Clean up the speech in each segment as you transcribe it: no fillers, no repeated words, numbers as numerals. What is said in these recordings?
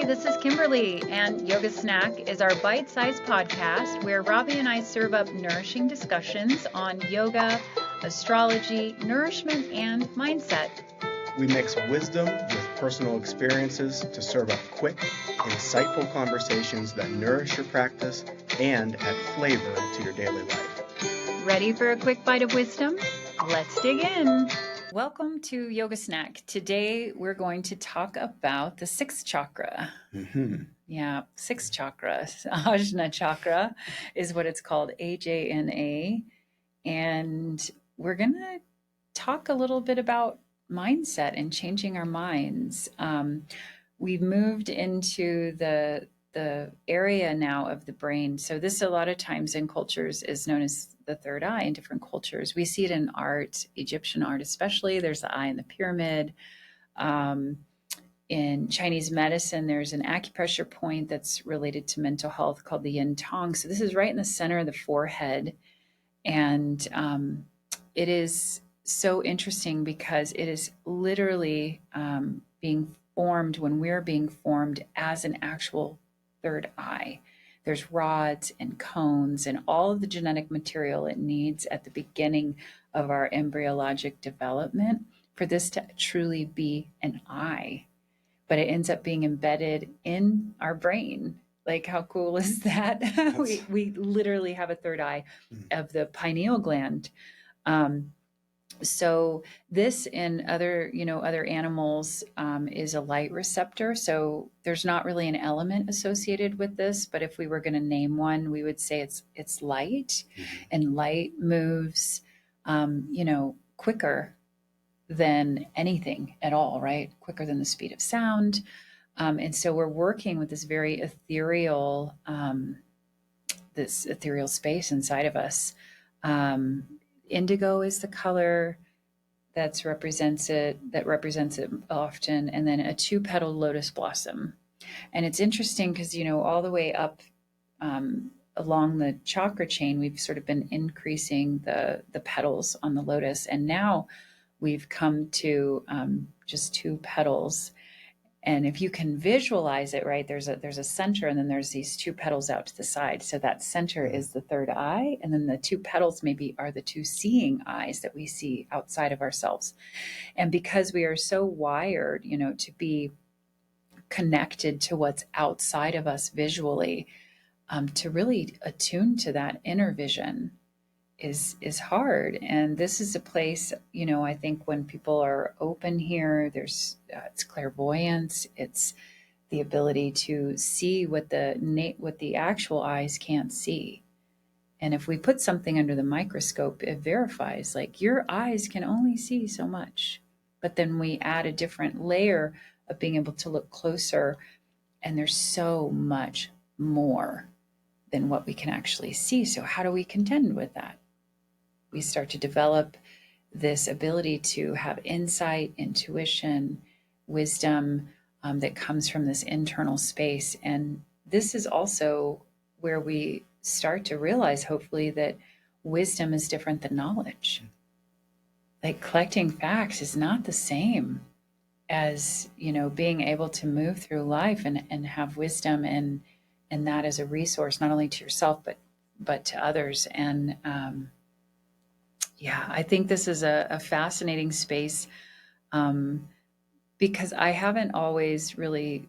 this is Kimberlea, and Yoga Snack is our bite-sized podcast where Robbie and I serve up nourishing discussions on yoga, astrology, nourishment, and mindset. We mix wisdom with personal experiences to serve up quick, insightful conversations that nourish your practice and add flavor to your daily life. Ready for a quick bite of wisdom? Let's dig in. Welcome to Yoga Snack. Today we're going to talk about the sixth chakra. Yeah, sixth chakra. Ajna Chakra is what it's called, AJNA. And we're going to talk a little bit about mindset and changing our minds. We've moved into the area now of the brain. So this a lot of times in cultures is known as the third eye in different cultures. We see it in art, Egyptian art especially. There's the eye in the pyramid. In Chinese medicine, there's an acupressure point that's related to mental health called the yin tong. So this is right in the center of the forehead. And it is so interesting because it is literally being formed when we're being formed as an actual third eye. There's rods and cones and all of the genetic material it needs at the beginning of our embryologic development for this to truly be an eye. But it ends up being embedded in our brain. Like, how cool is that? we literally have a third eye of the pineal gland. So this in other animals is a light receptor. So there's not really an element associated with this, but if we were going to name one, we would say it's light, and light moves, quicker than anything at all, right? Quicker than the speed of sound. And so we're working with this very ethereal, space inside of us. Indigo is the color that represents it often, and then a 2-petal lotus blossom. And it's interesting because, all the way up along the chakra chain, we've sort of been increasing the petals on the lotus, and now we've come to just 2 petals. And if you can visualize it, right, there's a center, and then there's these 2 petals out to the side. So that center is the third eye, and then the 2 petals maybe are the 2 seeing eyes that we see outside of ourselves. And because we are so wired, to be connected to what's outside of us visually, to really attune to that inner vision is hard. And this is a place, I think when people are open here, there's it's clairvoyance, it's the ability to see what the actual eyes can't see. And if we put something under the microscope, it verifies, like, your eyes can only see so much. But then we add a different layer of being able to look closer, and there's so much more than what we can actually see. So how do we contend with that? We start to develop this ability to have insight, intuition, wisdom that comes from this internal space. And this is also where we start to realize, hopefully, that wisdom is different than knowledge. Like, collecting facts is not the same as, being able to move through life and have wisdom and that as a resource, not only to yourself, but to others. And I think this is a fascinating space because I haven't always really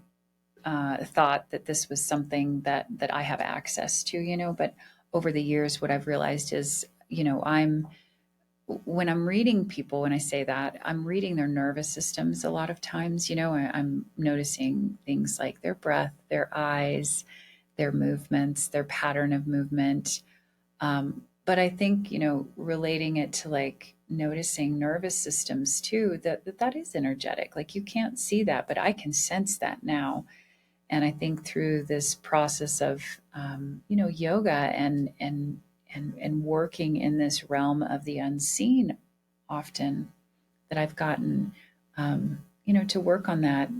thought that this was something that I have access to, but over the years, what I've realized is, when I'm reading people, when I say that, I'm reading their nervous systems a lot of times. I'm noticing things like their breath, their eyes, their movements, their pattern of movement. But I think, relating it to, like, noticing nervous systems too, that is energetic. Like, you can't see that, but I can sense that now. And I think through this process of, yoga and working in this realm of the unseen often, that I've gotten, to work on that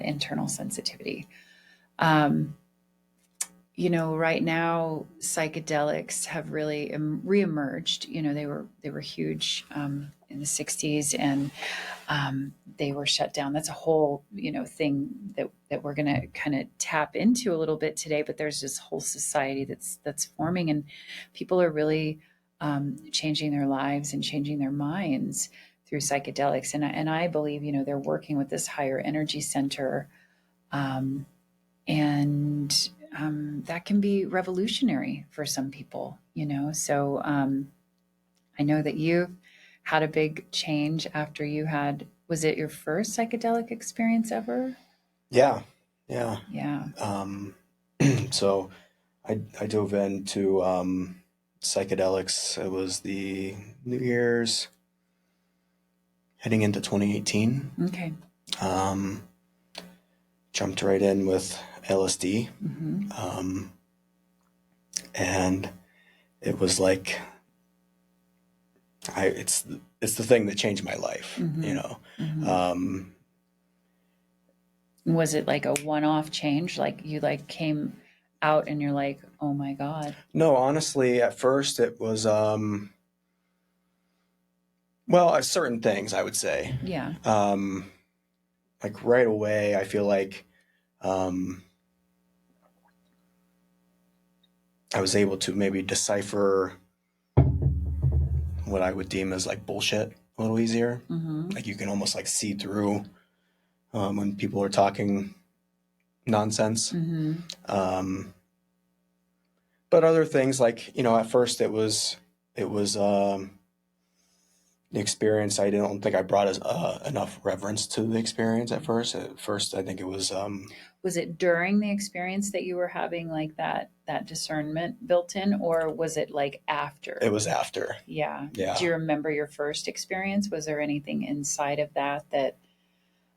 internal sensitivity. Right now, psychedelics have really reemerged. They were huge in the 60s, and they were shut down. That's a whole, thing that we're going to kind of tap into a little bit today. But there's this whole society that's forming, and people are really changing their lives and changing their minds through psychedelics. And I believe, they're working with this higher energy center, and that can be revolutionary for some people, So I know that you had a big change after you had, was it your first psychedelic experience ever? Yeah. Yeah. So I dove into psychedelics. It was the New Year's heading into 2018. Okay. Jumped right in with LSD. Mm-hmm. And it was like, it's the thing that changed my life, Mm-hmm. Mm-hmm. Was it like a one-off change? Like you came out and you're like, oh my God. No, honestly, at first it was, certain things I would say. Yeah. Like right away, I feel like, I was able to maybe decipher what I would deem as like bullshit a little easier. Mm-hmm. Like you can almost like see through when people are talking nonsense. Mm-hmm. But other things like, at first it was the experience. I don't think I brought enough reverence to the experience at first. At first, I think it was. Was it during the experience that you were having like that discernment built in, or was it like after? It was after. Yeah. Yeah. Do you remember your first experience? Was there anything inside of that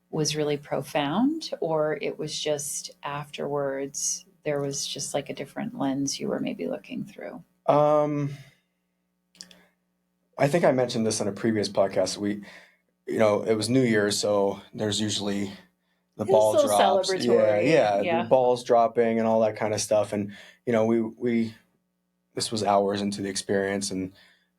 was really profound, or it was just afterwards there was just like a different lens you were maybe looking through? I think I mentioned this on a previous podcast. It was New Year's, so there's usually the ball So drops. celebratory. The balls dropping and all that kind of stuff. And, we this was hours into the experience, and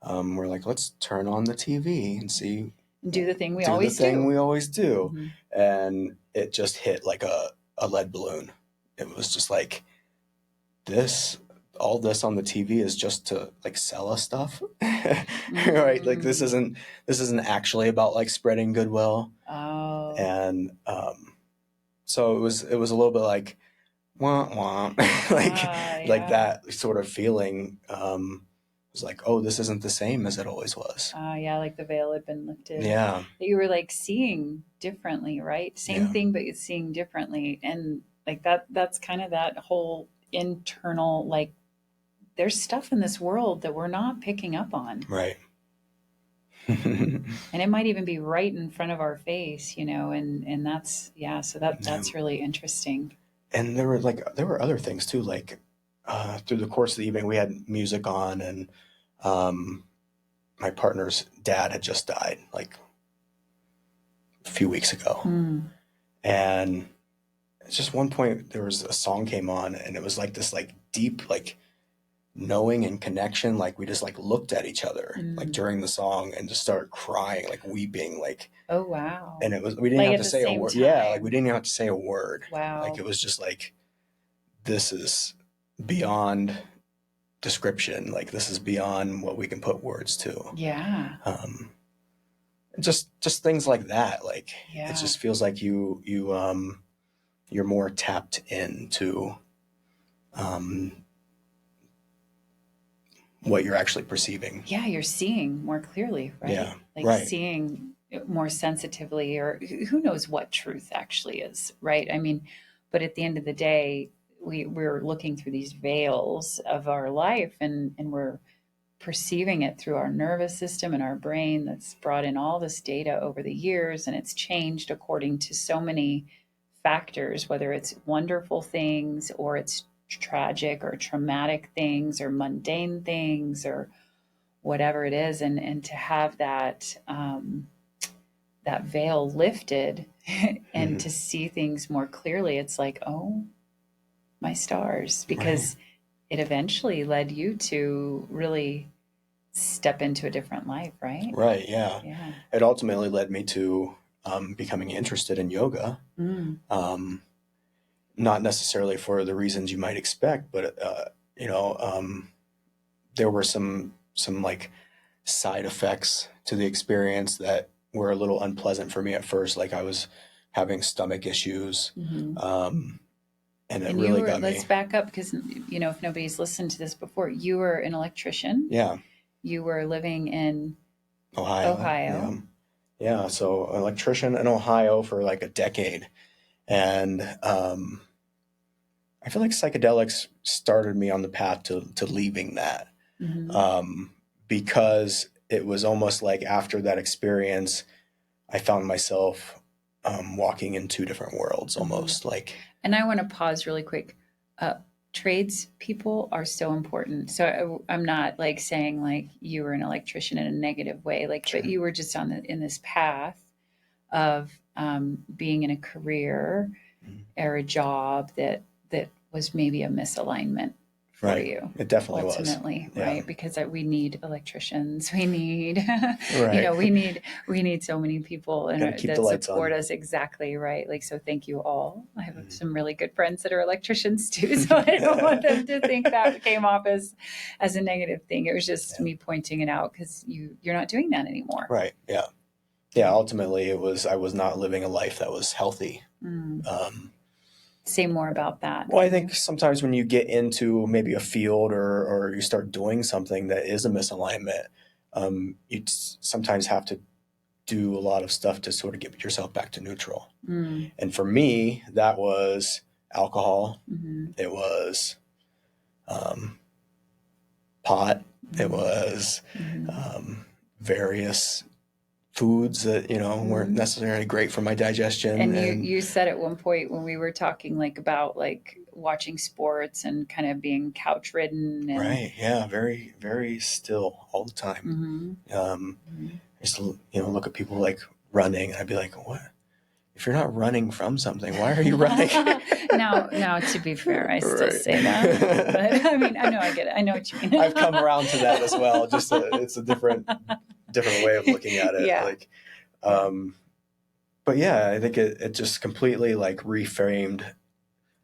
we're like, let's turn on the TV and see. Do the thing we always do. Mm-hmm. And it just hit like a lead balloon. It was just like, all this on the TV is just to like sell us stuff. Mm-hmm. Right? Like this isn't actually about like spreading goodwill. Oh. And so it was a little bit like wah wah. Like that sort of feeling. Was like, oh, this isn't the same as it always was. Yeah, like the veil had been lifted. Yeah. That you were like seeing differently, right? Same thing, but it's seeing differently. And like that's kind of that whole internal, like there's stuff in this world that we're not picking up on. Right. And it might even be right in front of our face, and that's, so that's really interesting. And there were other things too, like through the course of the evening, we had music on, and my partner's dad had just died like a few weeks ago. And it's just one point there was a song came on, and it was like this like deep like knowing and connection. Like we just like looked at each other like during the song and just started crying, like weeping, like, oh wow. And it was, we didn't have to say a word. Yeah, like we didn't even have to say a word. Wow. Like it was just like, this is beyond description. Like this is beyond what we can put words to. Yeah. Just things like that. Like it just feels like you're more tapped into what you're actually perceiving. Yeah, you're seeing more clearly, right? Yeah, like seeing more sensitively, or who knows what truth actually is, right? I mean, but at the end of the day, we're looking through these veils of our life, and we're perceiving it through our nervous system and our brain that's brought in all this data over the years, and it's changed according to so many factors, whether it's wonderful things or it's tragic or traumatic things or mundane things or whatever it is, and to have that that veil lifted and to see things more clearly, it's like, oh my stars, because it eventually led you to really step into a different life, right? Right. Yeah. Yeah. It ultimately led me to becoming interested in yoga. Mm. Not necessarily for the reasons you might expect, but there were some like side effects to the experience that were a little unpleasant for me at first. Like I was having stomach issues, Mm-hmm. and it And you really were, got let's me. back up because, if nobody's listened to this before, you were an electrician. Yeah, You were living in Ohio. Yeah, Ohio. yeah. So electrician in Ohio for like a decade, and I feel like psychedelics started me on the path to leaving that, Mm-hmm. um, because it was almost like after that experience, I found myself walking in two different worlds, almost like. And I want to pause really quick. Trades people are so important. So I'm not like saying like you were an electrician in a negative way, like, Sure. but you were just in this path of being in a career or a job that was maybe a misalignment for Right. you. It definitely was. Ultimately, Yeah. right? Because we need electricians. We need, Right. we need so many people Gotta keep the that lights support on. us. Exactly, right? Like, so thank you all. I have Mhm. some really good friends that are electricians too, so I don't want them to think that came off as a negative thing. It was just Yeah. me pointing it out because you're not doing that anymore. Right. Yeah. Yeah. Ultimately, I was not living a life that was healthy. Mm. Say more about that. Well, I think sometimes when you get into maybe a field or you start doing something that is a misalignment, you sometimes have to do a lot of stuff to sort of get yourself back to neutral. Mm. And for me, that was alcohol. Mm-hmm. It was pot. Mm-hmm. It was Mm-hmm. various foods that weren't necessarily great for my digestion. And you said at one point when we were talking like about like watching sports and kind of being couch ridden and right, yeah, very very still all the time. I used to look at people like running, and I'd be like, what? If you're not running from something, why are you running? now to be fair, I still Right. say that, but I mean, I know I get it. I know what you mean. I've come around to that as well. Just it's a different way of looking at it. Yeah. Like, but yeah, I think it just completely like reframed.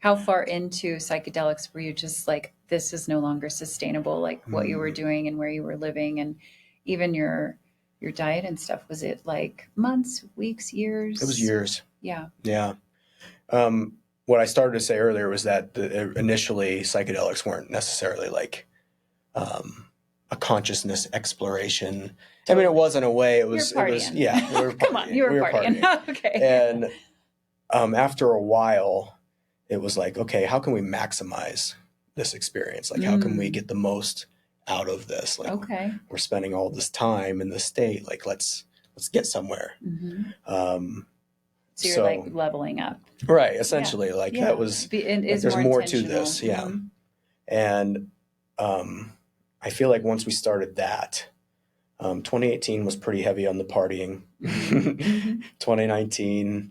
How far into psychedelics were you just like, this is no longer sustainable, like what you were doing and where you were living and even your diet and stuff? Was it like months, weeks, years? It was years. Yeah. Yeah. What I started to say earlier was that initially psychedelics weren't necessarily like a consciousness exploration. Totally. I mean, it was in a way. It was. Yeah. We were Come on, you were partying. Okay. And after a while, it was like, okay, how can we maximize this experience? Like, how can we get the most out of this? Like, okay, we're spending all this time in this state. Like, let's get somewhere. So you're like leveling up. Right. Essentially, like that was, like, there's more to this. Yeah. And I feel like once we started that, 2018 was pretty heavy on the partying. 2019,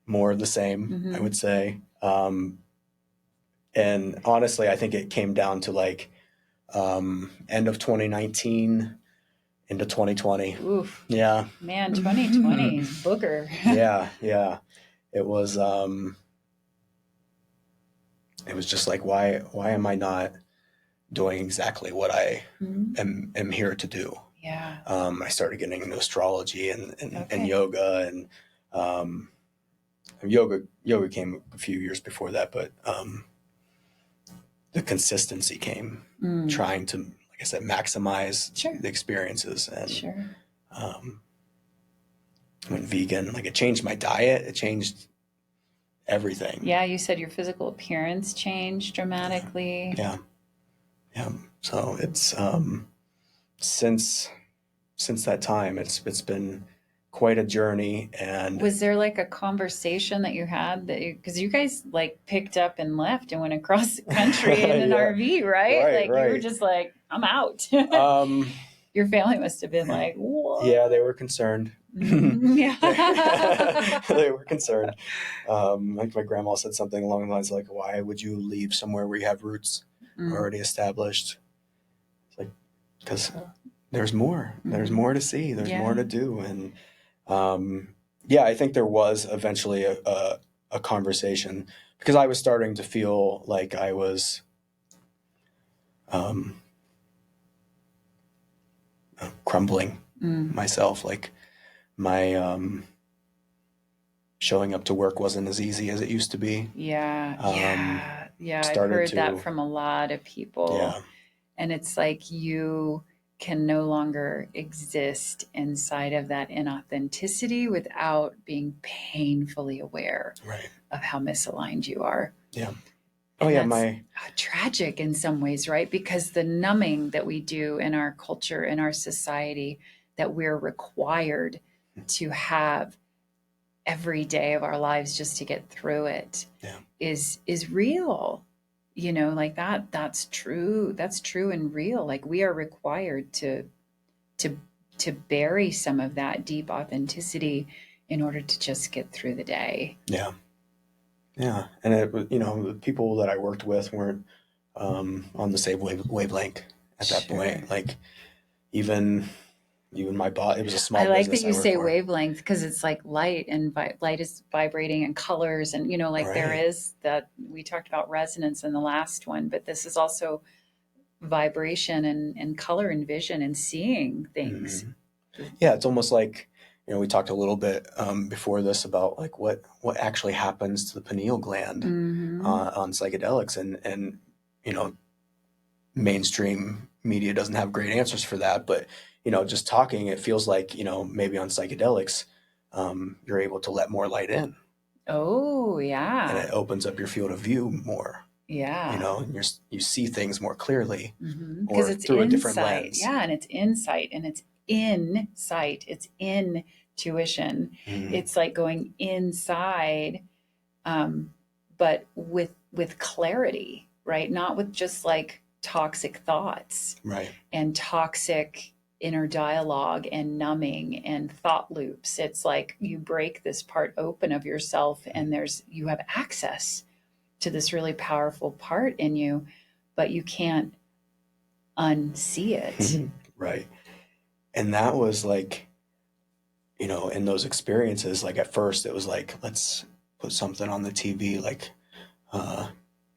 more of the same, I would say. And honestly, I think it came down to like end of 2019 into 2020. Oof. Yeah. Man, 2020 is booger. Yeah. It was just like, why am I not doing exactly what I am here to do? Yeah. I started getting into astrology and yoga, and yoga came a few years before that, but the consistency came trying to, like I said, maximize the experiences. And I went vegan. Like, it changed my diet. It changed everything. Yeah, you said your physical appearance changed dramatically. Yeah. So it's since that time, it's been quite a journey. And was there like a conversation that you had that because you guys like picked up and left and went across the country in an RV, right? You were just like, I'm out. Your family must have been like, what? Yeah, they were concerned. Yeah. They were concerned. Like my grandma said something along the lines like, why would you leave somewhere where you have roots already established? It's like, because there's more. There's more to see. There's more to do. And I think there was eventually a conversation, because I was starting to feel like I was crumbling myself. Like my showing up to work wasn't as easy as it used to be. Yeah. I've heard that from a lot of people. Yeah. And it's like you can no longer exist inside of that inauthenticity without being painfully aware of how misaligned you are. Yeah. That's tragic in some ways, right? Because the numbing that we do in our culture, in our society, that we're required to have every day of our lives just to get through it, is real. Like that's true. That's true and real. Like we are required to bury some of that deep authenticity in order to just get through the day. Yeah. Yeah. And the people that I worked with weren't on the same wavelength at that point. Like even my boss, it was a small business. I like that you say wavelength, because it's like light, and light is vibrating, and colors, and there is that. We talked about resonance in the last one, but this is also vibration and color and vision and seeing things. Yeah, it's almost like, we talked a little bit before this about like what actually happens to the pineal gland on psychedelics, and mainstream media doesn't have great answers for that, but just talking, it feels like maybe on psychedelics you're able to let more light in. Oh yeah. And it opens up your field of view more. Yeah. And you see things more clearly, because it's through insight. A different lens. Yeah, and it's insight, and it's insight. It's intuition. It's like going inside, but with clarity, right? Not with just like toxic thoughts, right? And toxic inner dialogue and numbing and thought loops. It's like you break this part open of yourself, and you have access to this really powerful part in you, but you can't unsee it. Right. And that was like, in those experiences, like at first it was like, let's put something on the TV. Like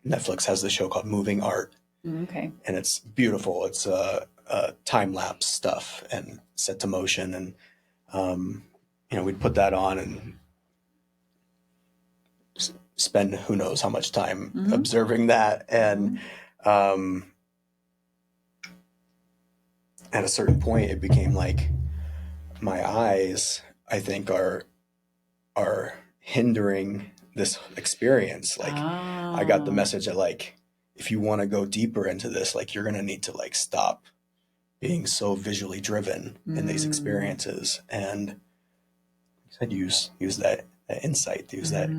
Netflix has this show called Moving Art. Okay. And it's beautiful. It's time lapse stuff and set to motion. And, we'd put that on and spend who knows how much time observing that. And at a certain point, it became like my eyes, I think, are hindering this experience. Like I got the message that like, if you want to go deeper into this, like you're going to need to like stop being so visually driven in these experiences, and I'd use that insight, use that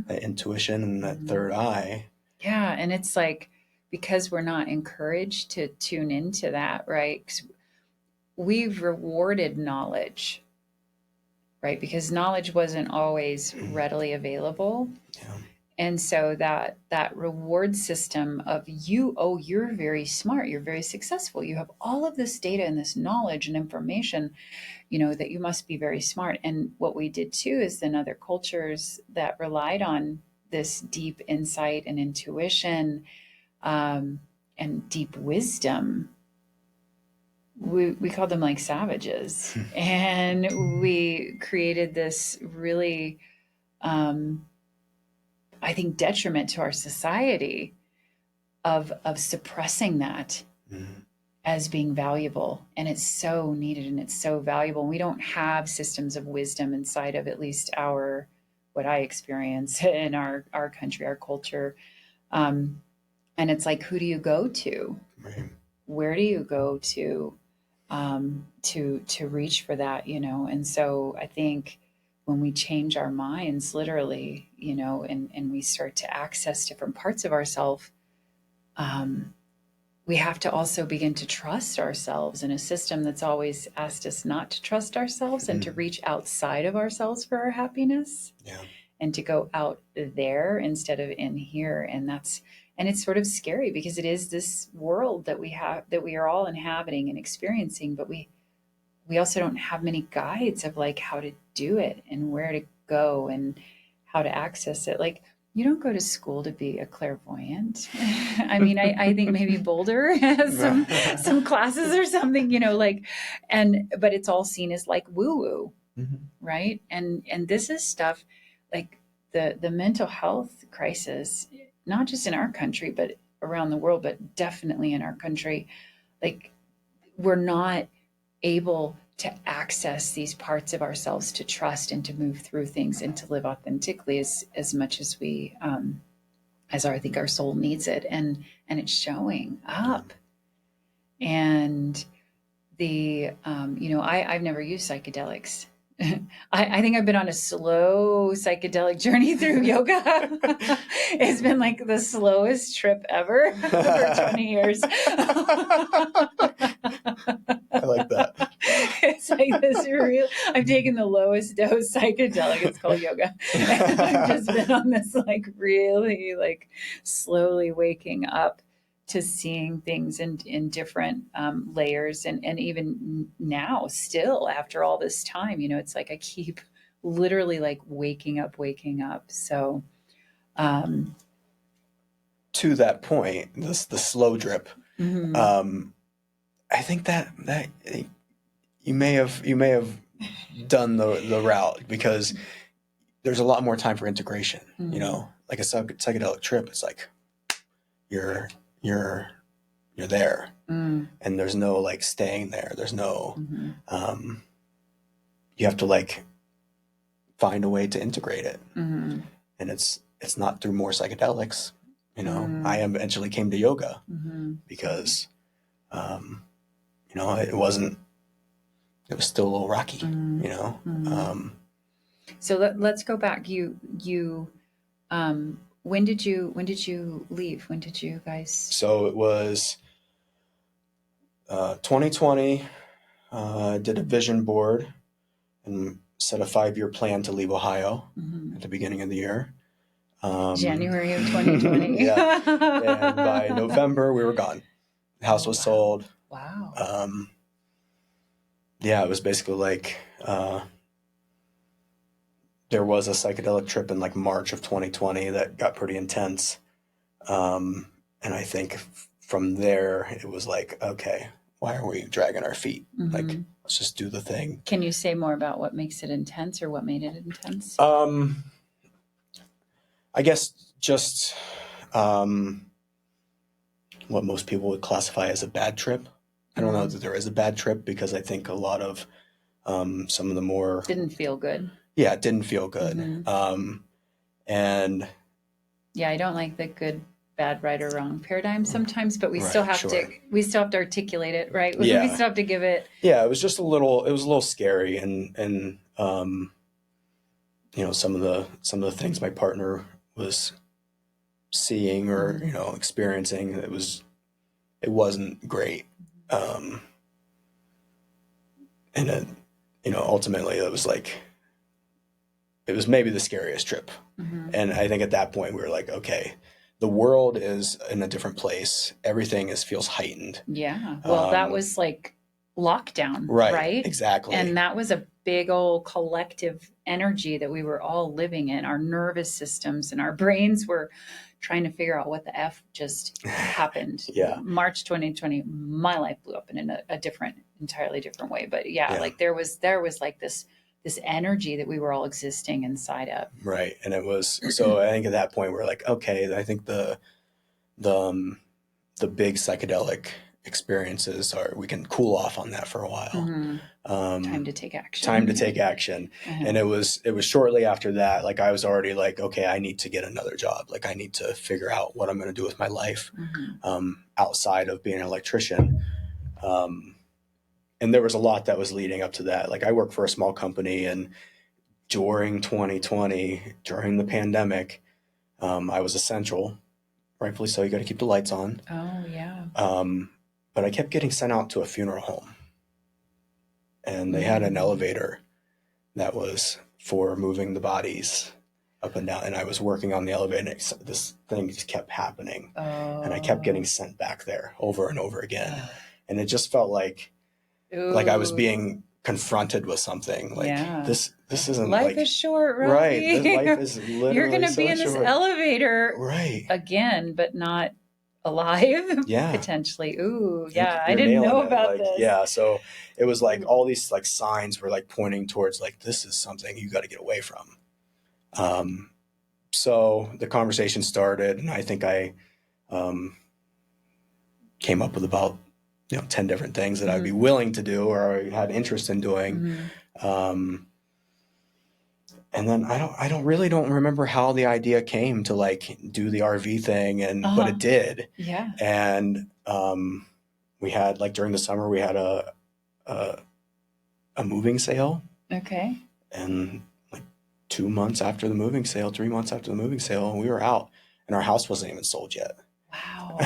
intuition and that third eye. Yeah, and it's like, because we're not encouraged to tune into that, right? 'Cause we've rewarded knowledge, right? Because knowledge wasn't always readily available. Yeah. And so that reward system of you're very smart, you're very successful, you have all of this data and this knowledge and information, that you must be very smart. And what we did too is in other cultures that relied on this deep insight and intuition and deep wisdom, we called them like savages. And we created this really I think detriment to our society of suppressing that as being valuable. And it's so needed and it's so valuable. We don't have systems of wisdom inside of at least what I experience in our country, our culture. And it's like, who do you go to? Right. Where do you go to reach for that, And so I think when we change our minds, literally, and we start to access different parts of ourselves, we have to also begin to trust ourselves in a system that's always asked us not to trust ourselves and to reach outside of ourselves for our happiness. Yeah. And to go out there instead of in here. And and it's sort of scary because it is this world that we have, that we are all inhabiting and experiencing, but we also don't have many guides of like how to do it and where to go and how to access it. Like, you don't go to school to be a clairvoyant. I mean, I think maybe Boulder has some classes or something, you know, like, but it's all seen as like woo woo, right? And this is stuff like the mental health crisis, not just in our country, but around the world, but definitely in our country. Like, we're not able to access these parts of ourselves to trust and to move through things and to live authentically as much as we I think our soul needs it, and it's showing up. And the I've never used psychedelics. I think I've been on a slow psychedelic journey through yoga. It's been like the slowest trip ever for 20 years. I like that. It's like this real, I've taken the lowest dose psychedelic. It's called yoga. And I've just been on this like really like slowly waking up to seeing things in different layers. And even now, still after all this time, you know, it's like I keep literally like waking up. So to that point, the slow drip, I think that you may have done the route, because there's a lot more time for integration. You know, like a psychedelic trip, it's like you're there, and there's no like staying there. There's no you have to like find a way to integrate it, and it's not through more psychedelics. You know, I eventually came to yoga because you know, it was still a little rocky, you know. So let's go back. You when did you leave? When did you guys? So it was 2020. Did a vision board and set a 5-year plan to leave Ohio at the beginning of the year. January of 2020. Yeah. And by November, we were gone. The house was sold. Wow. Yeah, it was basically like there was a psychedelic trip in like March of 2020 that got pretty intense. And I think from there, it was like, okay, why are we dragging our feet? Like, let's just do the thing. Can you say more about what makes it intense, or what made it intense? I guess just what most people would classify as a bad trip. I don't know that there is a bad trip, because I think a lot of some of the more... Didn't feel good. Yeah, it didn't feel good. And... Yeah, I don't like the good, bad, right or wrong paradigm sometimes, but we still have to articulate it, right? Yeah. We still have to give it... Yeah, it was just a little scary. And you know, some of the things my partner was seeing or, you know, experiencing, it wasn't great. And then, you know, ultimately it was maybe the scariest trip. And I think at that point we were like, okay, the world is in a different place. Everything feels heightened. Yeah. Well, that was like lockdown, right? Right? Exactly. And that was a big old collective energy that we were all living in. Our nervous systems and our brains were trying to figure out what the F just happened. Yeah. March 2020, my life blew up in a entirely different way. But yeah, like there was like this energy that we were all existing inside of. Right. And it was, so I think at that point we're like, okay, I think the big psychedelic experiences we can cool off on that for a while. Time to take action. And it was shortly after that, like I was already like, okay, I need to get another job. Like I need to figure out what I'm going to do with my life, outside of being an electrician. And there was a lot that was leading up to that. Like I work for a small company, and during 2020, during the pandemic, I was essential, rightfully so. You got to keep the lights on. Oh yeah. But I kept getting sent out to a funeral home, and they had an elevator that was for moving the bodies up and down, and I was working on the elevator, and this thing just kept happening, and I kept Oh. getting sent back there over and over again, and it just felt like I was Ooh. being confronted with something. Like, Yeah. this isn't Life like, is short, Robbie. right. This life is literally You're going to so be in this short. elevator Right. again, but not alive. Yeah. Potentially. Ooh, yeah. I You're didn't know nailing it. about Like, this. yeah. So it was like all these like signs were like pointing towards like, this is something you got to get away from. So the conversation started, and I think I came up with about 10 different things that I'd be willing to do or I had interest in doing. And then I don't remember how the idea came to like do the RV thing, but it did. Yeah. And we had like during the summer we had a moving sale. Okay. And like 2 months after the moving sale, 3 months after the moving sale, we were out, and our house wasn't even sold yet. Wow.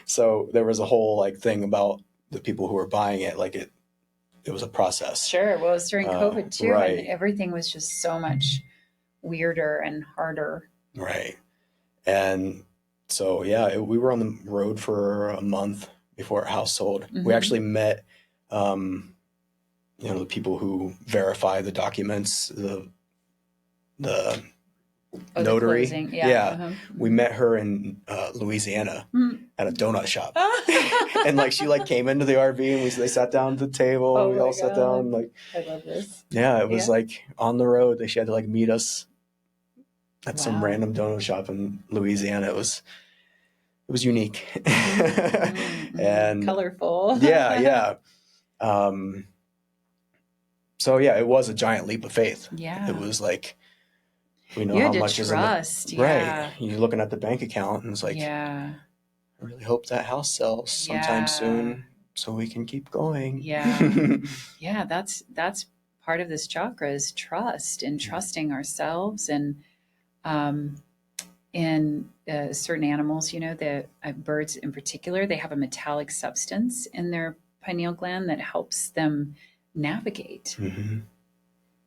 So there was a whole like thing about the people who were buying it. Like it was a process. Sure. Well, it was during COVID too, right. and everything was just so much weirder and harder. Right. And so, yeah, we were on the road for a month before our house sold. We actually met, the people who verify the documents, the notary. The yeah. We met her in Louisiana at a donut shop. And like she like came into the RV, and they sat down at the table. Oh we all sat down. Like, I love this. Yeah, it was like on the road. She had to like meet us at some random donut shop in Louisiana. It was unique. And colorful. Yeah. So yeah, it was a giant leap of faith. Yeah. It was like, we know you how had much to is trust. in the, right. You're looking at the bank account, and it's like, yeah. I really hope that house sells sometime soon so we can keep going. Yeah. Yeah. That's part of this chakra is trust and trusting ourselves. And in certain animals, the birds in particular, they have a metallic substance in their pineal gland that helps them navigate.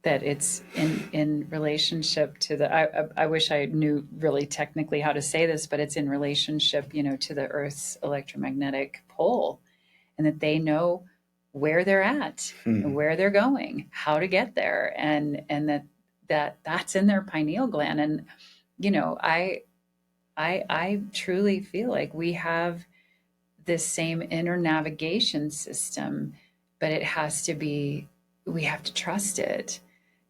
That it's in relationship to the, I wish I knew really technically how to say this, but it's in relationship, to the Earth's electromagnetic pole, and that they know where they're at, where they're going, how to get there, and that's in their pineal gland. And I truly feel like we have this same inner navigation system, but it has to be, we have to trust it.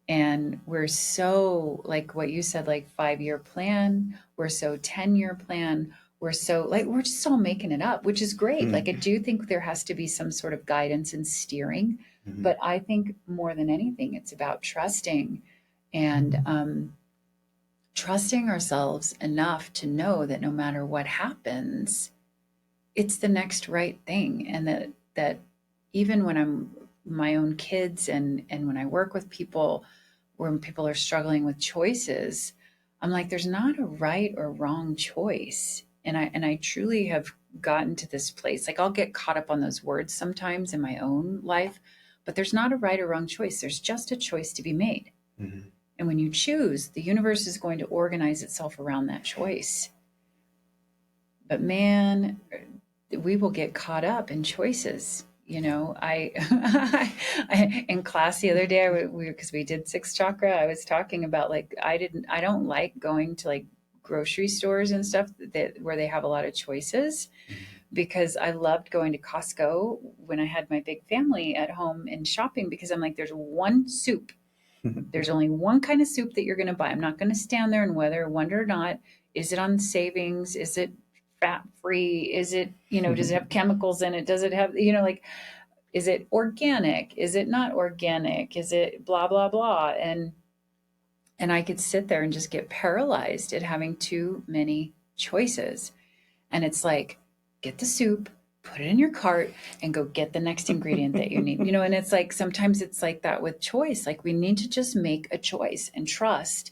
And we're so, like what you said, like 5-year plan, we're so 10-year plan, we're so like, we're just all making it up, which is great. Like, I do think there has to be some sort of guidance and steering, but I think more than anything, it's about trusting and trusting ourselves enough to know that no matter what happens, it's the next right thing. And that even when I'm my own kids and when I work with people, when people are struggling with choices, I'm like, there's not a right or wrong choice. And I truly have gotten to this place. Like, I'll get caught up on those words sometimes in my own life, but there's not a right or wrong choice. There's just a choice to be made. And when you choose, the universe is going to organize itself around that choice. But man, we will get caught up in choices. I in class the other day, because we did 6 chakra, I was talking about like, I don't like going to like grocery stores and stuff where they have a lot of choices, because I loved going to Costco when I had my big family at home and shopping, because I'm like, there's one soup. There's only one kind of soup that you're going to buy. I'm not going to stand there and wonder or not, is it on savings? Is it fat free? Is it, does it have chemicals in it? Does it have, like, is it organic? Is it not organic? Is it blah, blah, blah? And I could sit there and just get paralyzed at having too many choices. And it's like, get the soup, put it in your cart, and go get the next ingredient that you need. And it's like, sometimes it's like that with choice. Like, we need to just make a choice and trust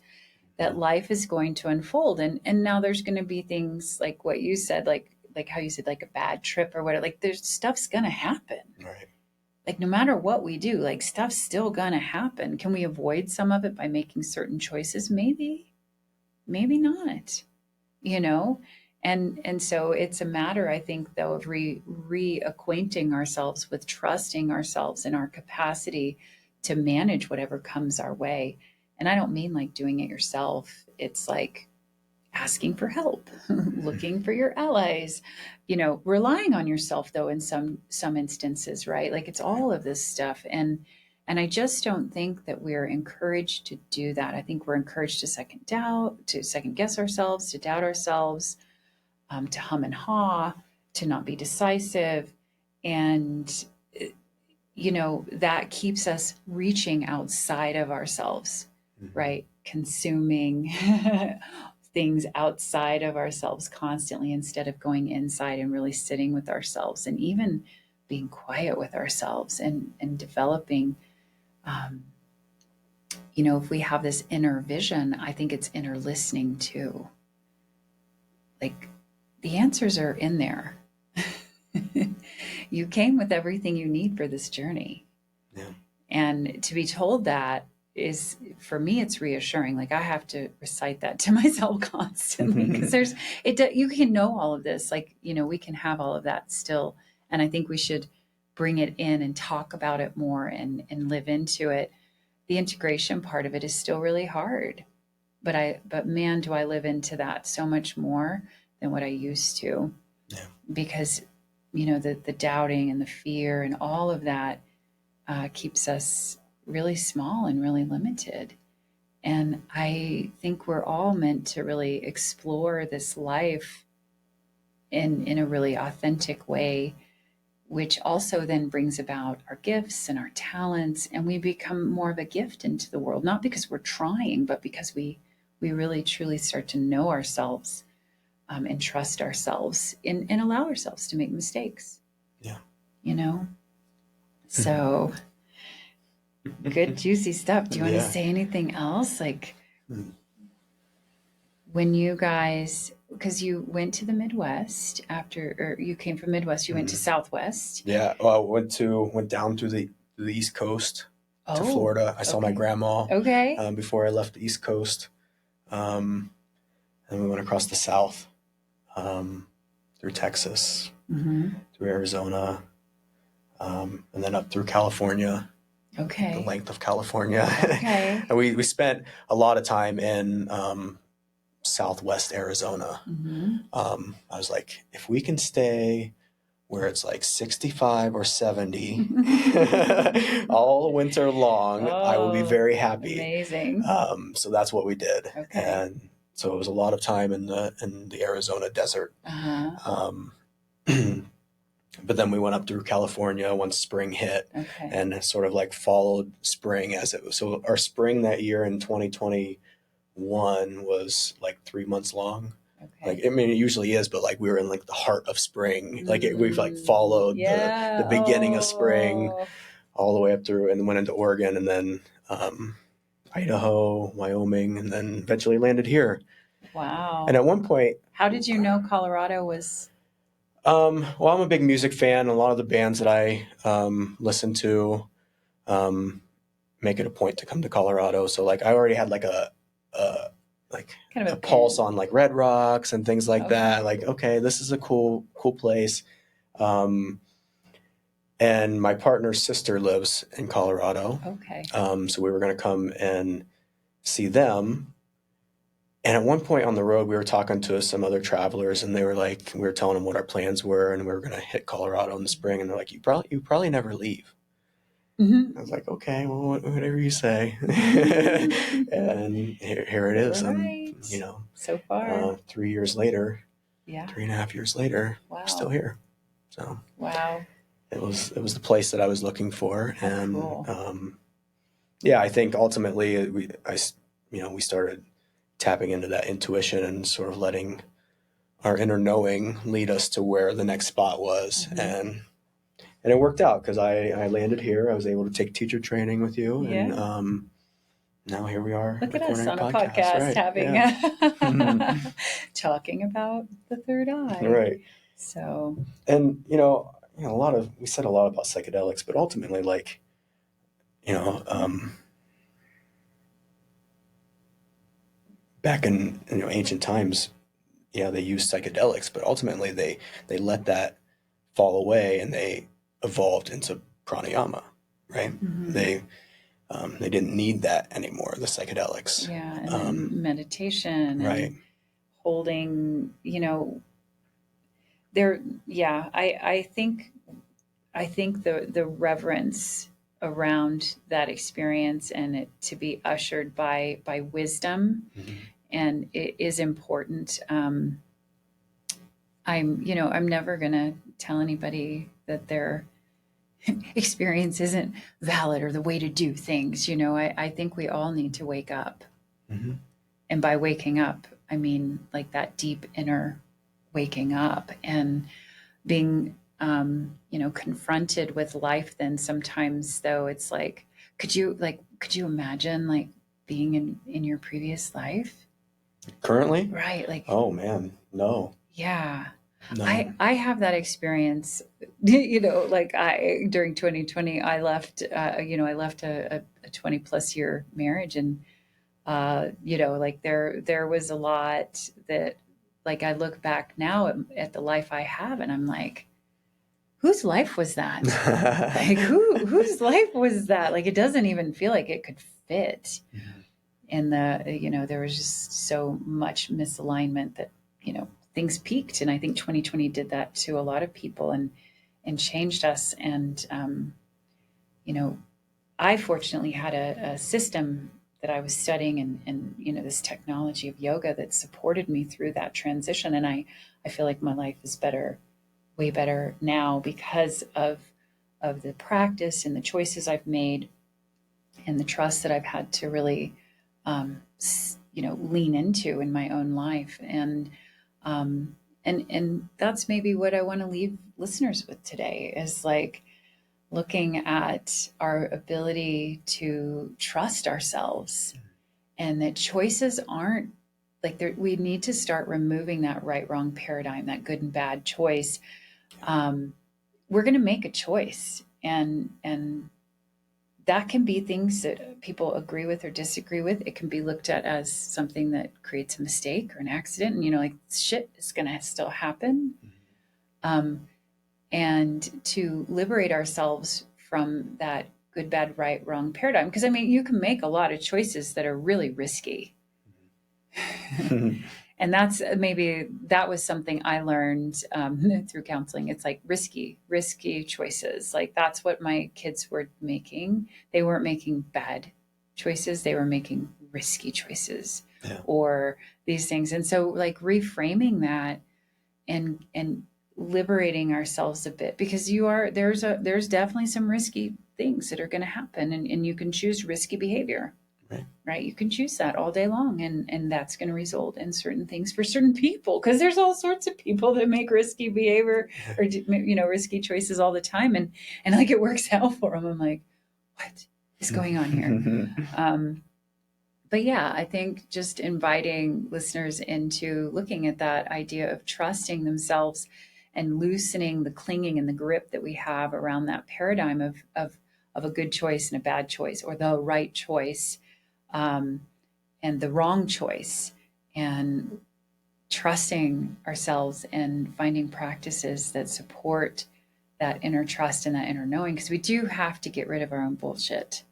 that life is going to unfold. And now there's going to be things like what you said, like how you said, like a bad trip or whatever, like there's stuff's going to happen. Right. Like, no matter what we do, like, stuff's still going to happen. Can we avoid some of it by making certain choices? Maybe. maybe not, you know? And so it's a matter, I think, though, of reacquainting ourselves with trusting ourselves and our capacity to manage whatever comes our way. And I don't mean like doing it yourself. It's like asking for help, looking for your allies, relying on yourself though in some instances, right? Like it's all of this stuff. And I just don't think that we're encouraged to do that. I think we're encouraged to second guess ourselves, to doubt ourselves, to hum and haw, to not be decisive. And, that keeps us reaching outside of ourselves, right? Consuming things outside of ourselves constantly instead of going inside and really sitting with ourselves and even being quiet with ourselves and developing. If we have this inner vision, I think it's inner listening too. Like the answers are in there. You came with everything you need for this journey. Yeah. And to be told that is, for me, it's reassuring. Like I have to recite that to myself constantly because you can know all of this. Like, we can have all of that still. And I think we should bring it in and talk about it more and live into it. The integration part of it is still really hard, but man, do I live into that so much more than what I used to. Yeah. Because, the doubting and the fear and all of that keeps us really small and really limited. And I think we're all meant to really explore this life in a really authentic way, which also then brings about our gifts and our talents, and we become more of a gift into the world, not because we're trying, but because we really truly start to know ourselves, and trust ourselves and allow ourselves to make mistakes. Yeah. So good, juicy stuff. Do you want to say anything else? Like when you guys, because you went to the Midwest or you came from Midwest, you went to Southwest. Yeah. Well, I went down to the East Coast to Florida. I saw my grandma. Okay. Before I left the East Coast. And we went across the South, through Texas, through Arizona, and then up through California. Okay. The length of California. Okay. And we spent a lot of time in Southwest Arizona. I was like, if we can stay where it's like 65 or 70 all winter long, I will be very happy. Amazing. So that's what we did. Okay. And so it was a lot of time in the Arizona desert. But then we went up through California once spring hit, and sort of like followed spring as it was. So our spring that year in 2021 was like 3 months long. Like, I mean, it usually is, but like we were in like the heart of spring. Like we've like followed the beginning of spring all the way up through, and went into Oregon, and then Idaho, Wyoming, and then eventually landed here. Wow. And at one point, how did you know Colorado was? Well, I'm a big music fan. A lot of the bands that I listen to make it a point to come to Colorado. So like I already had like a kind of a pulse on like Red Rocks and things like that. Like, okay, this is a cool place. And my partner's sister lives in Colorado. Okay. So we were going to come and see them. And at one point on the road, we were talking to some other travelers, and they were like, we were telling them what our plans were, and we were going to hit Colorado in the spring. And they're like, you probably never leave. I was like, okay, well, whatever you say. And here it is. Right. So far, 3 years later, 3.5 years later, wow. we're still here. So wow, it was the place that I was looking for. That's and cool. I think ultimately we started tapping into that intuition and sort of letting our inner knowing lead us to where the next spot was. And it worked out because I landed here. I was able to take teacher training with you. And now here we are. Look at us on a podcast having talking about the third eye. Right. So, and we said a lot about psychedelics, but ultimately, like, back in, ancient times, they used psychedelics, but ultimately they let that fall away and they evolved into pranayama, right? Mm-hmm. They didn't need that anymore, the psychedelics. Yeah, and then meditation right. and holding, there. Yeah, I think the reverence around that experience and it to be ushered by wisdom, Mm-hmm. and it is important. I'm never gonna tell anybody that their experience isn't valid or the way to do things. I think we all need to wake up. Mm-hmm. And by waking up, I mean like that deep inner waking up and being, confronted with life. Then sometimes though, it's like, could you imagine like being in your previous life? Currently? Right. Like, Oh man, no. yeah. No. I have that experience, like during 2020, I left, a 20 plus year marriage. And, like there was a lot that, like, I look back now at the life I have and I'm like, whose life was that? Like whose life was that? Like, it doesn't even feel like it could fit. Mhm. And there was just so much misalignment that, things peaked. And I think 2020 did that to a lot of people and changed us. And, I fortunately had a system that I was studying and, this technology of yoga that supported me through that transition. And I feel like my life is better, way better now because of the practice and the choices I've made and the trust that I've had to really, lean into in my own life. And that's maybe what I want to leave listeners with today is like looking at our ability to trust ourselves and that choices aren't like we need to start removing that right wrong paradigm, that good and bad choice. We're going to make a choice, and that can be things that people agree with or disagree with. It can be looked at as something that creates a mistake or an accident, and like shit is going to still happen. Um, and to liberate ourselves from that good, bad, right, wrong paradigm. Because I mean, you can make a lot of choices that are really risky. And that was something I learned through counseling. It's like risky choices. Like that's what my kids were making. They weren't making bad choices. They were making risky choices or these things. And so like reframing that and liberating ourselves a bit because there's definitely some risky things that are going to happen and you can choose risky behavior. Right. You can choose that all day long. And that's going to result in certain things for certain people because there's all sorts of people that make risky behavior or, risky choices all the time. And like it works out for them. I'm like, what is going on here? But yeah, I think just inviting listeners into looking at that idea of trusting themselves and loosening the clinging and the grip that we have around that paradigm of a good choice and a bad choice or the right choice and the wrong choice and trusting ourselves and finding practices that support that inner trust and that inner knowing because we do have to get rid of our own bullshit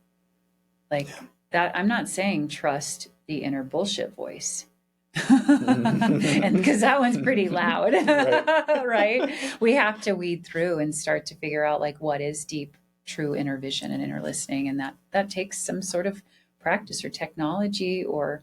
like that. I'm not saying trust the inner bullshit voice and because that one's pretty loud. Right. We have to weed through and start to figure out like what is deep true inner vision and inner listening, and that takes some sort of practice or technology or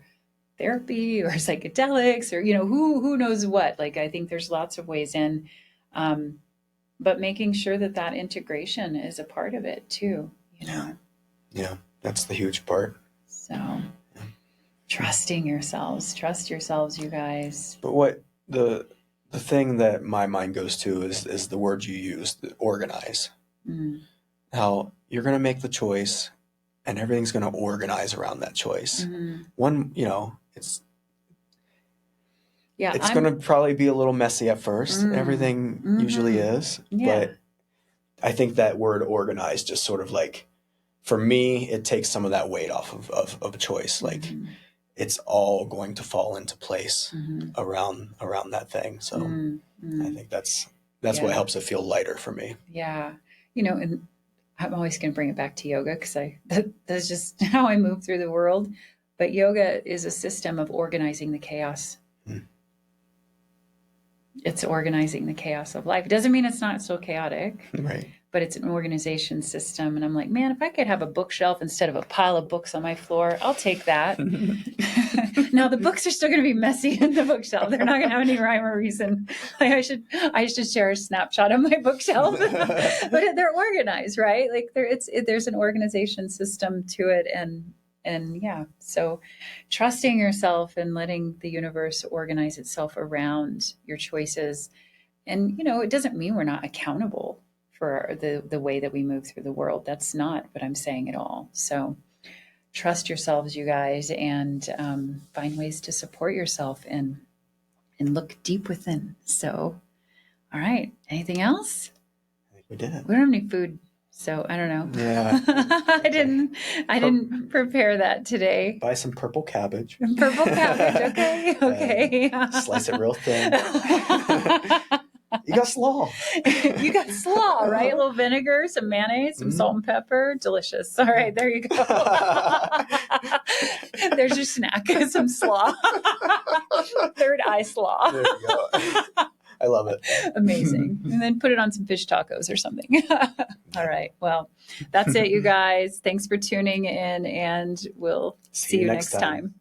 therapy or psychedelics or who knows what. Like I think there's lots of ways in, but making sure that integration is a part of it too. Yeah, that's the huge part. So trusting yourselves, trust yourselves, you guys. But what the thing that my mind goes to is the word you use, the organize. How you're going to make the choice and everything's going to organize around that choice. One, it's going to probably be a little messy at first. Everything usually is. But I think that word organize just sort of like, for me, it takes some of that weight off of a choice. Like it's all going to fall into place Mm-hmm. around that thing. So Mm-hmm. I think that's what helps it feel lighter for me. Yeah. And I'm always going to bring it back to yoga because that's just how I move through the world. But yoga is a system of organizing the chaos. Mm. It's organizing the chaos of life. It doesn't mean it's not so chaotic, Right. but it's an organization system. And I'm like, man, if I could have a bookshelf instead of a pile of books on my floor, I'll take that. Now the books are still going to be messy in the bookshelf. They're not going to have any rhyme or reason. Like I should share a snapshot of my bookshelf, but they're organized, right? Like there's an organization system to it, and yeah. So trusting yourself and letting the universe organize itself around your choices, and it doesn't mean we're not accountable for the way that we move through the world. That's not what I'm saying at all. So trust yourselves, you guys, and find ways to support yourself and look deep within. So, all right. Anything else? I think we did it. We don't have any food, so I don't know. Yeah. I didn't prepare that today. Buy some purple cabbage. Purple cabbage. Okay. Okay. Slice it real thin. You got slaw. You got slaw, right? A little vinegar, some mayonnaise, some salt and pepper. Delicious. All right, there you go. There's your snack. Some slaw. Third eye slaw. There you go. I love it. Amazing. And then put it on some fish tacos or something. All right. Well, that's it, you guys. Thanks for tuning in, and we'll see you next time.